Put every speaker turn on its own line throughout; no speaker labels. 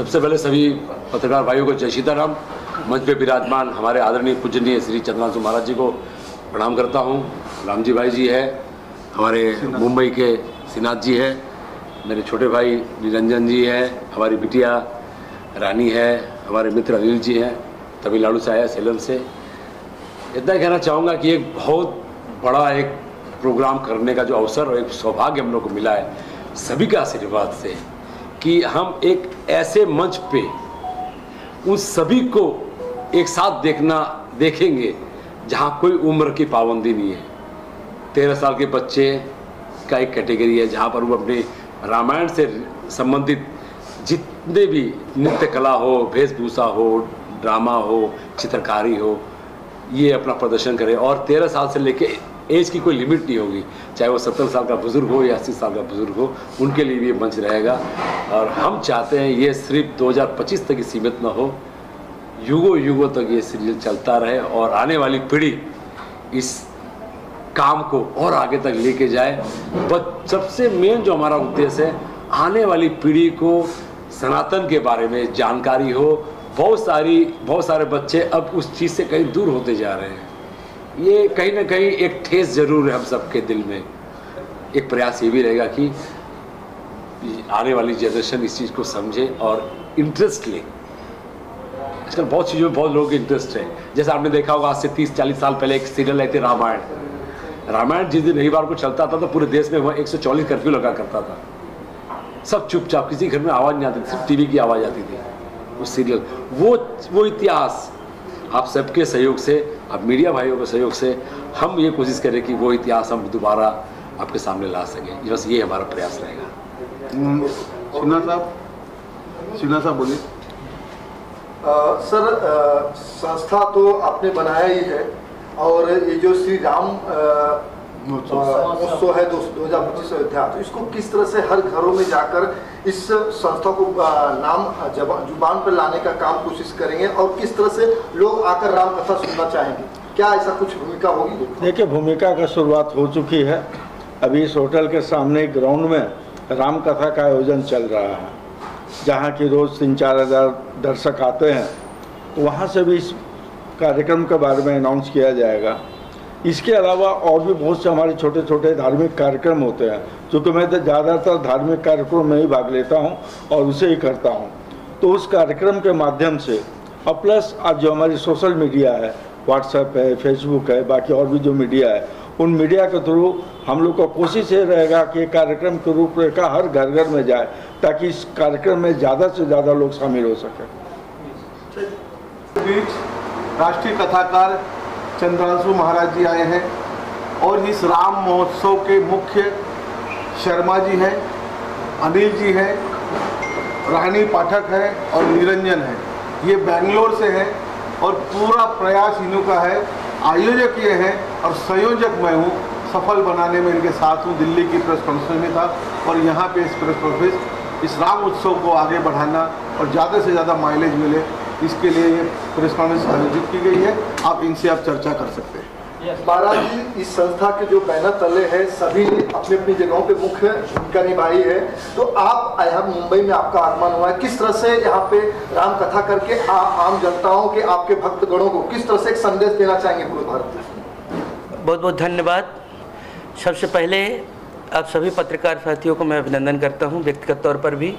सबसे पहले सभी पत्रकार भाइयों को जय सीताराम। मंच पे विराजमान हमारे आदरणीय पूजनीय श्री चंद्रांशु महाराज जी को प्रणाम करता हूँ। रामजी भाई जी है, हमारे मुंबई के श्रीनाथ जी है, मेरे छोटे भाई निरंजन जी है, हमारी बिटिया रानी है, हमारे मित्र अनिल जी हैं, तमिलनाडु से आया सेलम से। इतना ही कहना चाहूँगा कि एक बहुत बड़ा एक प्रोग्राम करने का जो अवसर और एक सौभाग्य हम लोग को मिला है सभी का आशीर्वाद से, कि हम एक ऐसे मंच पे उन सभी को एक साथ देखेंगे जहाँ कोई उम्र की पाबंदी नहीं है। 13 साल के बच्चे का एक कैटेगरी है जहाँ पर वो अपने रामायण से संबंधित जितने भी नृत्य कला हो, वेशभूषा हो, ड्रामा हो, चित्रकारी हो, ये अपना प्रदर्शन करें। और 13 साल से लेके एज की कोई लिमिट नहीं होगी, चाहे वो 70 साल का बुजुर्ग हो या 80 साल का बुजुर्ग हो, उनके लिए भी ये मंच रहेगा। और हम चाहते हैं ये सिर्फ 2025 तक ही सीमित ना हो, युगों युगों तक ये सीरियल चलता रहे और आने वाली पीढ़ी इस काम को और आगे तक लेके जाए। बस सबसे मेन जो हमारा उद्देश्य है, आने वाली पीढ़ी को सनातन के बारे में जानकारी हो। बहुत सारे बच्चे अब उस चीज़ से कहीं दूर होते जा रहे हैं। ये कहीं ना कहीं एक ठेस जरूर है हम सबके दिल में। एक प्रयास ये भी रहेगा कि आने वाली जनरेशन इस चीज़ को समझे और इंटरेस्ट ले। आजकल बहुत चीज़ों में बहुत लोगों की इंटरेस्ट है। जैसे आपने देखा होगा, आज से 30-40 साल पहले एक सीरियल आई थी रामायण जिस दिन रविवार को चलता था तो पूरे देश में वह 140 कर्फ्यू लगा करता था। सब चुपचाप, किसी घर में आवाज़ नहीं आती थी, सिर्फ टीवी की आवाज़ आती थी। उस सीरियल वो इतिहास आप सबके सहयोग से, आप मीडिया भाइयों के सहयोग से हम ये कोशिश करें कि वो इतिहास हम दोबारा आपके सामने ला सकें। बस ये हमारा प्रयास रहेगा।
सिन्हा साहब बोलिए।
सर, संस्था तो आपने बनाया ही है और ये जो श्री राम महोत्सव है 2025 अयोध्या, तो इसको किस तरह से हर घरों में जाकर इस संस्था को नाम जुबान पर लाने का काम कोशिश करेंगे और किस तरह से लोग आकर राम कथा सुनना चाहेंगे? क्या ऐसा कुछ भूमिका होगी?
देखिए, भूमिका का शुरुआत हो चुकी है। अभी इस होटल के सामने ग्राउंड में राम कथा का आयोजन चल रहा है, जहाँ की रोज़ 3-4 हज़ार दर्शक आते हैं। तो वहाँ से भी इस कार्यक्रम के बारे में अनाउंस किया जाएगा। इसके अलावा और भी बहुत से हमारे छोटे छोटे धार्मिक कार्यक्रम होते हैं, क्योंकि मैं तो ज़्यादातर धार्मिक कार्यक्रम में ही भाग लेता हूं और उसे ही करता हूं। तो उस कार्यक्रम के माध्यम से और प्लस आज जो हमारी सोशल मीडिया है, व्हाट्सएप है, फेसबुक है, बाकी और भी जो मीडिया है, उन मीडिया के थ्रू हम लोग का कोशिश ये रहेगा कि कार्यक्रम की रूपरेखा हर घर घर में जाए, ताकि इस कार्यक्रम में ज़्यादा से ज़्यादा लोग शामिल हो सकें।
राष्ट्रीय कथाकार चंद्रांशु महाराज जी आए हैं और इस राम महोत्सव के मुख्य शर्मा जी हैं, अनिल जी हैं, रानी पाठक है और निरंजन है। ये बेंगलोर से हैं और पूरा प्रयास इन्हों का है। आयोजक ये हैं और संयोजक मैं हूँ। सफल बनाने में इनके साथ हूँ। दिल्ली की प्रेस कॉन्फ्रेंस में था और यहाँ पे इस प्रेस कॉन्फ्रेंस इस राम उत्सव को आगे बढ़ाना और ज़्यादा से ज़्यादा माइलेज मिले, इसके लिए ये प्रेस कॉन्फ्रेंस आयोजित की गई है। आप इनसे आप चर्चा कर सकते हैं।
महाराज जी, इस संस्था के जो बैनर तले हैं सभी अपनी अपनी जगहों पे मुख्य भूमिका निभाई है। तो आप यहाँ मुंबई में आपका आगमन हुआ है, किस तरह से यहाँ पे राम कथा करके आम जनताओं के, आपके भक्तगणों को किस तरह से एक संदेश देना चाहेंगे पूरे भारत में?
बहुत बहुत धन्यवाद। सबसे पहले आप सभी पत्रकार साथियों को मैं अभिनंदन करता हूँ व्यक्तिगत तौर पर भी।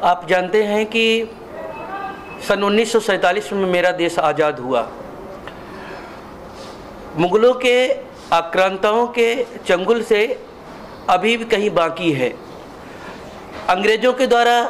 आप जानते हैं कि सन 1947 में मेरा देश आज़ाद हुआ। मुगलों के आक्रांताओं के चंगुल से अभी भी कहीं बाकी है। अंग्रेज़ों के द्वारा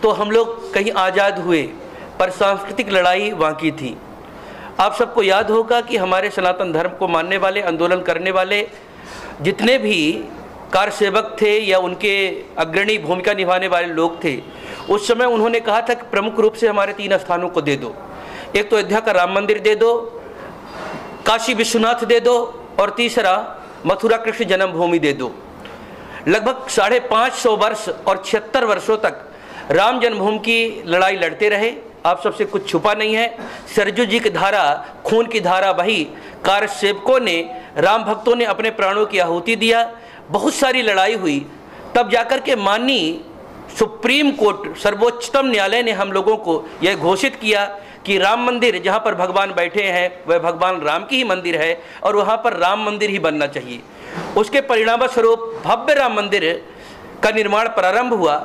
तो हम लोग कहीं आज़ाद हुए, पर सांस्कृतिक लड़ाई बाकी थी। आप सबको याद होगा कि हमारे सनातन धर्म को मानने वाले, आंदोलन करने वाले जितने भी कारसेवक थे या उनके अग्रणी भूमिका निभाने वाले लोग थे, उस समय उन्होंने कहा था कि प्रमुख रूप से हमारे 3 स्थानों को दे दो। एक तो अयोध्या का राम मंदिर दे दो, काशी विश्वनाथ दे दो और तीसरा मथुरा कृष्ण जन्मभूमि दे दो। लगभग 550 वर्ष और 76 वर्षों तक राम जन्मभूमि की लड़ाई लड़ते रहे। आप सबसे कुछ छुपा नहीं है। सरजू जी की धारा, खून की धारा बही। कारसेवकों ने, राम भक्तों ने अपने प्राणों की आहुति दिया। बहुत सारी लड़ाई हुई, तब जाकर के माननीय सुप्रीम कोर्ट, सर्वोच्चतम न्यायालय ने हम लोगों को यह घोषित किया कि राम मंदिर जहाँ पर भगवान बैठे हैं वह भगवान राम की ही मंदिर है और वहाँ पर राम मंदिर ही बनना चाहिए। उसके परिणाम स्वरूप भव्य राम मंदिर का निर्माण प्रारंभ हुआ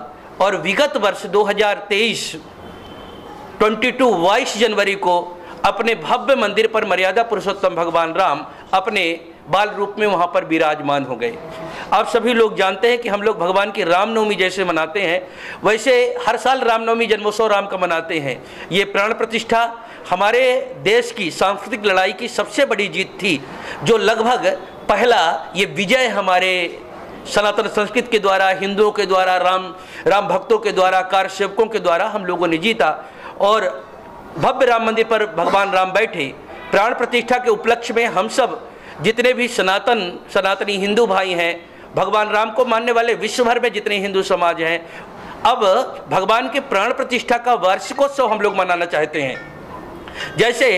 और विगत वर्ष 2023 22 जनवरी को अपने भव्य मंदिर पर मर्यादा पुरुषोत्तम भगवान राम अपने बाल रूप में वहाँ पर विराजमान हो गए। आप सभी लोग जानते हैं कि हम लोग भगवान की रामनवमी जैसे मनाते हैं वैसे हर साल रामनवमी जन्मोत्सव राम का मनाते हैं। ये प्राण प्रतिष्ठा हमारे देश की सांस्कृतिक लड़ाई की सबसे बड़ी जीत थी, जो लगभग पहला ये विजय हमारे सनातन संस्कृति के द्वारा, हिंदुओं के द्वारा, राम भक्तों के द्वारा, कार सेवकों के द्वारा हम लोगों ने जीता और भव्य राम मंदिर पर भगवान राम बैठे। प्राण प्रतिष्ठा के उपलक्ष्य में हम सब जितने भी सनातनी हिंदू भाई हैं, भगवान राम को मानने वाले विश्व भर में जितने हिंदू समाज हैं, अब भगवान के प्राण प्रतिष्ठा का वार्षिकोत्सव हम लोग मनाना चाहते हैं। जैसे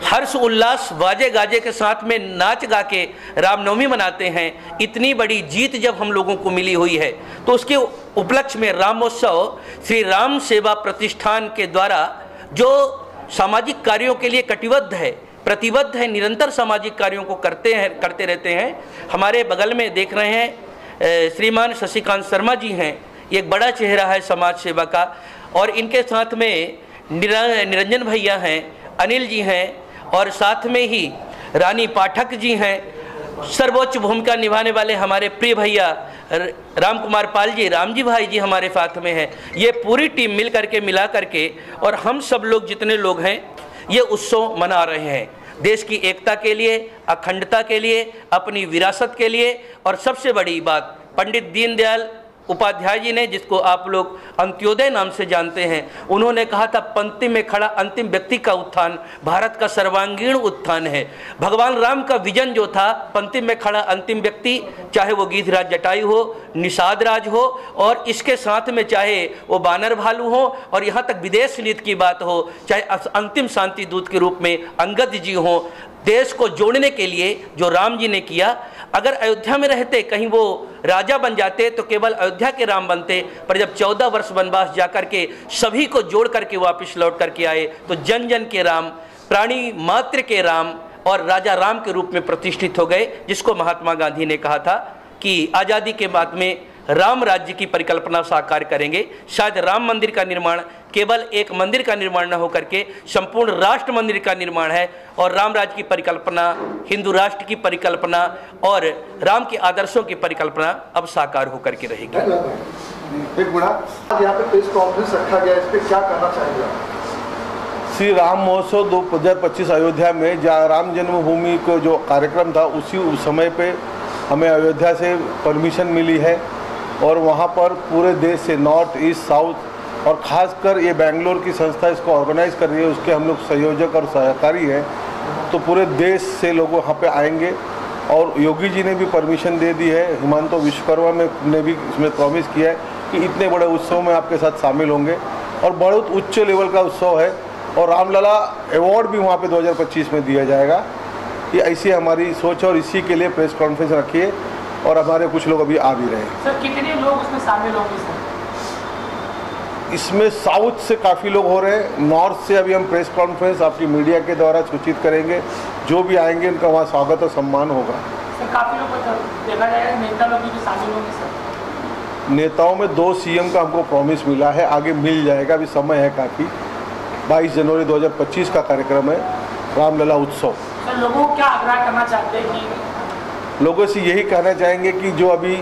हर्ष उल्लास वाजे गाजे के साथ में नाच गा के रामनवमी मनाते हैं, इतनी बड़ी जीत जब हम लोगों को मिली हुई है तो उसके उपलक्ष्य में रामोत्सव श्री राम सेवा प्रतिष्ठान के द्वारा जो सामाजिक कार्यों के लिए कटिबद्ध है, प्रतिबद्ध है, निरंतर सामाजिक कार्यों को करते रहते हैं। हमारे बगल में देख रहे हैं श्रीमान शशिकांत शर्मा जी हैं, एक बड़ा चेहरा है समाज सेवा का, और इनके साथ में निरंजन भैया हैं, अनिल जी हैं और साथ में ही रानी पाठक जी हैं। सर्वोच्च भूमिका निभाने वाले हमारे प्रिय भैया राम कुमार पाल जी, राम जी भाई जी हमारे साथ में हैं। ये पूरी टीम मिला करके और हम सब लोग जितने लोग हैं ये उत्सव मना रहे हैं देश की एकता के लिए, अखंडता के लिए, अपनी विरासत के लिए। और सबसे बड़ी बात, पंडित दीनदयाल उपाध्याय जी ने, जिसको आप लोग अंत्योदय नाम से जानते हैं, उन्होंने कहा था पंक्ति में खड़ा अंतिम व्यक्ति का उत्थान भारत का सर्वांगीण उत्थान है। भगवान राम का विजन जो था, पंक्ति में खड़ा अंतिम व्यक्ति, चाहे वो गिद्धराज जटायु हो, निषाद राज हो, और इसके साथ में चाहे वो बानर भालू हो, और यहाँ तक विदेश नीति की बात हो, चाहे अंतिम शांति दूत के रूप में अंगद जी हो, देश को जोड़ने के लिए जो राम जी ने किया। अगर अयोध्या में रहते, कहीं वो राजा बन जाते तो केवल अयोध्या के राम बनते, पर जब 14 वर्ष वनवास जाकर के सभी को जोड़ करके वापस लौट करके आए तो जन जन के राम, प्राणी मात्र के राम और राजा राम के रूप में प्रतिष्ठित हो गए, जिसको महात्मा गांधी ने कहा था कि आज़ादी के बाद में राम राज्य की परिकल्पना साकार करेंगे। शायद राम मंदिर का निर्माण केवल एक मंदिर का निर्माण न होकर के संपूर्ण राष्ट्र मंदिर का निर्माण है, और राम राज्य की परिकल्पना, हिंदू राष्ट्र की परिकल्पना और राम के आदर्शों की परिकल्पना अब साकार होकर के रहेगी।
एक बड़ा यहाँ पे प्रेस कॉन्फ्रेंस रखा गया, इस पे क्या कहना चाहेंगे?
श्री राम महोत्सव 2025 अयोध्या में जहाँ राम जन्मभूमि को जो कार्यक्रम था उसी समय पे हमें अयोध्या से परमिशन मिली है, और वहाँ पर पूरे देश से नॉर्थ, ईस्ट, साउथ और ख़ासकर ये बेंगलोर की संस्था इसको ऑर्गेनाइज कर रही है, उसके हम लोग संयोजक और सहकारी हैं। तो पूरे देश से लोग वहाँ पे आएंगे, और योगी जी ने भी परमिशन दे दी है, हिमांशु विश्वकर्मा ने भी इसमें प्रॉमिस किया है कि इतने बड़े उत्सव में आपके साथ शामिल होंगे, और बहुत उच्च लेवल का उत्सव है, और रामलला अवार्ड भी वहाँ पे 2025 में दिया जाएगा। ये ऐसी हमारी सोच, और इसी के लिए प्रेस कॉन्फ्रेंस रखी है, और हमारे कुछ लोग अभी आ भी रहे हैं।
सर, कितने लोग उसमें शामिल होंगे सर?
इसमें साउथ से काफ़ी लोग हो रहे हैं, नॉर्थ से अभी हम प्रेस कॉन्फ्रेंस आपकी मीडिया के द्वारा सूचित करेंगे, जो भी आएंगे उनका वहाँ स्वागत और सम्मान होगा।
सर, काफ़ी लोग देखा जाएगा, नेता लोग भी शामिल होंगे सर?
नेताओं में 2 CM का हमको प्रॉमिस मिला है, आगे मिल जाएगा, अभी समय है काफ़ी। 22 जनवरी 2025 का कार्यक्रम है रामलला उत्सव।
सर, लोगों को क्या आग्रह करना चाहते हैं कि
लोगों से यही कहना चाहेंगे कि जो अभी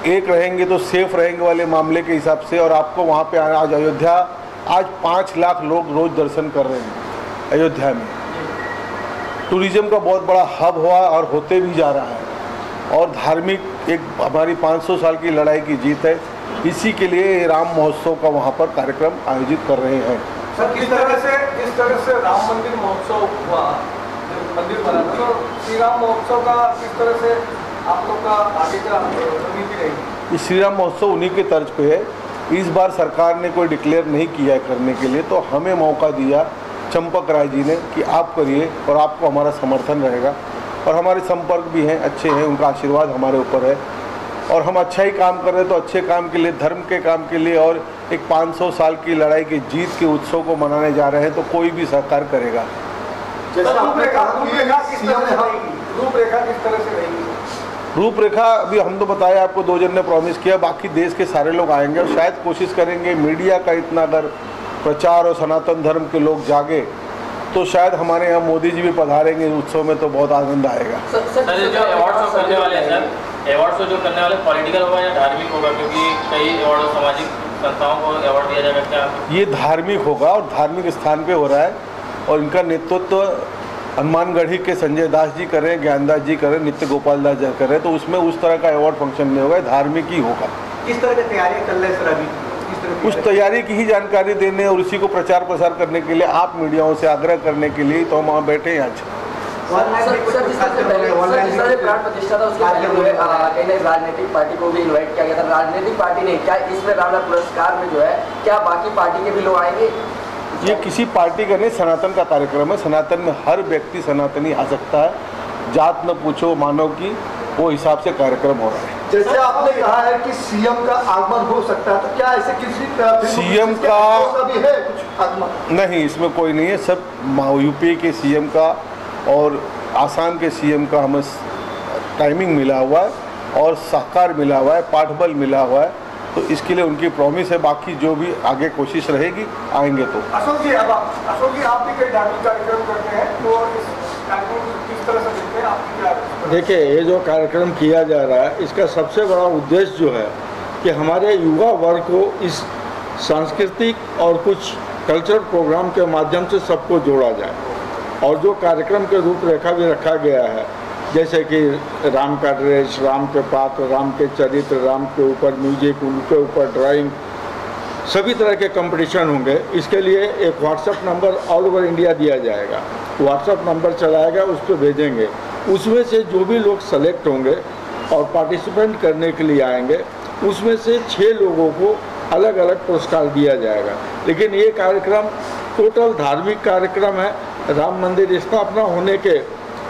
एक रहेंगे तो सेफ रहेंगे वाले मामले के हिसाब से, और आपको वहाँ पे आज अयोध्या, आज 5 लाख लोग रोज दर्शन कर रहे हैं अयोध्या में। टूरिज्म का बहुत बड़ा हब हुआ और होते भी जा रहा है, और धार्मिक एक हमारी 500 साल की लड़ाई की जीत है। इसी के लिए राम महोत्सव का वहाँ पर कार्यक्रम आयोजित कर रहे हैं।
सर, जिस तरह से राम मंदिर महोत्सव हुआ, मंदिर बना, तो श्री राम महोत्सव का किस तरह से आप लोग का आगे का रणनीति रहेगी?
श्री राम महोत्सव उन्हीं के तर्ज पे है। इस बार सरकार ने कोई डिक्लेयर नहीं किया है करने के लिए, तो हमें मौका दिया चंपक राय जी ने कि आप करिए, और आपको हमारा समर्थन रहेगा, और हमारे संपर्क भी हैं, अच्छे हैं, उनका आशीर्वाद हमारे ऊपर है। और हम अच्छा ही काम कर रहे हैं तो अच्छे काम के लिए, धर्म के काम के लिए और एक 500 साल की लड़ाई की जीत के उत्सव को मनाने जा रहे हैं तो कोई भी सहकार करेगा।
रूपरेखा किस तरह से रहेगी?
रूपरेखा अभी हम तो बताया आपको, 2 जन ने प्रॉमिस किया, बाकी देश के सारे लोग आएंगे और शायद कोशिश करेंगे मीडिया का इतना अगर प्रचार और सनातन धर्म के लोग जागे तो शायद हमारे यहाँ मोदी जी भी पधारेंगे उत्सव में तो बहुत आनंद आएगा।
सर जो अवार्ड शो करने वाले हैं सर, अवार्ड शो जो करने वाले पॉलिटिकल होगा या धार्मिक होगा? क्योंकि कई अवार्ड सामाजिक संस्थाओं को अवार्ड दिया जाएगा, क्या
ये धार्मिक होगा और धार्मिक स्थान पे हो रहा है और इनका नेतृत्व हनुमानगढ़ी के संजय दास जी कर रहे हैं, ज्ञानदास जी कर रहे हैं, नित्य गोपाल दास जी कर रहे हैं, तो उसमें उस तरह का अवार्ड फंक्शन नहीं होगा, धार्मिक ही होगा।
किस तरह की तैयारी कर रहे हैं सर अभी?
उस तैयारी की ही जानकारी देने और उसी को प्रचार प्रसार करने के लिए आप मीडियाओं से आग्रह करने के लिए तो हम वहाँ बैठे हैं आज।
प्राण प्रतिष्ठा था उसके पहले जो है कहीं राजनीतिक पार्टी को भी इनवाइट किया गया था, राजनीतिक पार्टी ने क्या इसमें रामलला पुरस्कार में जो है क्या बाकी पार्टी के भी लोग आएंगे?
ये किसी पार्टी का नहीं, सनातन का कार्यक्रम है। सनातन में हर व्यक्ति सनातनी आ सकता है, जात न पूछो मानव की, वो हिसाब से कार्यक्रम हो रहा है।
जैसे आपने कहा है कि सीएम का आगमन हो सकता है, तो क्या ऐसे किसी
सीएम का
भी है कुछ आगमन?
नहीं, इसमें कोई नहीं है। सब यूपी के सीएम का और आसाम के सीएम का हमें टाइमिंग मिला हुआ है और सहकार मिला हुआ है, पाठबल मिला हुआ है, तो इसके लिए उनकी प्रॉमिस है। बाकी जो भी आगे कोशिश रहेगी आएंगे तो।
अशोक जी आप भी कई धार्मिक कार्यक्रम करते हैं, तो इस कार्यक्रम को किस तरह से देखते हैं? आपकी क्या?
देखिए, ये जो कार्यक्रम किया जा रहा है इसका सबसे बड़ा उद्देश्य जो है कि हमारे युवा वर्ग को इस सांस्कृतिक और कुछ कल्चरल प्रोग्राम के माध्यम से सबको जोड़ा जाए और जो कार्यक्रम के रूपरेखा भी रखा गया है, जैसे कि राम का ड्रेस, राम के पात्र, राम के चरित्र, राम के ऊपर म्यूजिक, उनके ऊपर ड्राइंग, सभी तरह के कंपटीशन होंगे। इसके लिए एक WhatsApp number all over India दिया जाएगा, व्हाट्सएप नंबर चलाएगा, उस पर भेजेंगे। उसमें से जो भी लोग सेलेक्ट होंगे और पार्टिसिपेंट करने के लिए आएंगे, उसमें से 6 लोगों को अलग अलग पुरस्कार दिया जाएगा। लेकिन ये कार्यक्रम टोटल धार्मिक कार्यक्रम है। राम मंदिर स्थापना होने के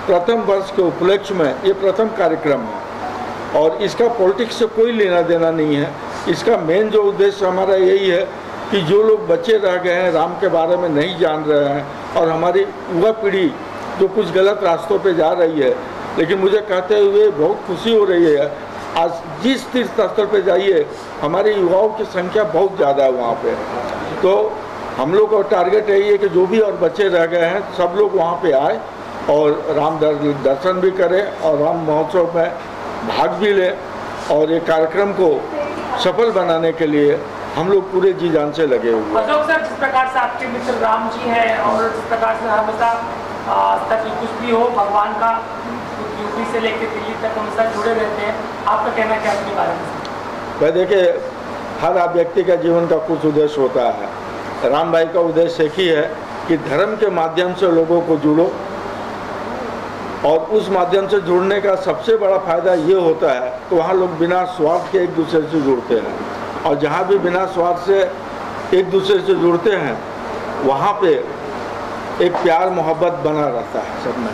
प्रथम वर्ष के उपलक्ष्य में ये प्रथम कार्यक्रम है और इसका पॉलिटिक्स से कोई लेना देना नहीं है। इसका मेन जो उद्देश्य हमारा यही है कि जो लोग बच्चे रह गए हैं, राम के बारे में नहीं जान रहे हैं और हमारी युवा पीढ़ी जो कुछ गलत रास्तों पे जा रही है, लेकिन मुझे कहते हुए बहुत खुशी हो रही है। आज जिस तीर्थ स्थल पे जाइए हमारे युवाओं की संख्या बहुत ज़्यादा है वहाँ पे, तो हम लोग का टारगेट यही है कि जो भी और बच्चे रह गए हैं सब लोग वहाँ पे आए और राम दर्शन भी करें और राम महोत्सव में भाग भी लें और ये कार्यक्रम को सफल बनाने के लिए हम लोग पूरे जी जान से लगे हुए हैं।
अशोक सर, जिस प्रकार से आपके मित्र राम जी हैं और जिस प्रकार से हमेशा तक कुछ भी हो भगवान का यूपी से लेकर दिल्ली तक हमेशा जुड़े रहते हैं, आपका कहना क्या इसके बारे में?
भाई देखिए, हर व्यक्ति का जीवन का कुछ उद्देश्य होता है। राम भाई का उद्देश्य एक ही है कि धर्म के माध्यम से लोगों को जुड़ो और उस माध्यम से जुड़ने का सबसे बड़ा फायदा ये होता है कि वहाँ लोग बिना स्वार्थ के एक दूसरे से जुड़ते हैं और जहाँ भी बिना स्वार्थ से एक दूसरे से जुड़ते हैं वहाँ पे एक प्यार मोहब्बत बना रहता है सब में।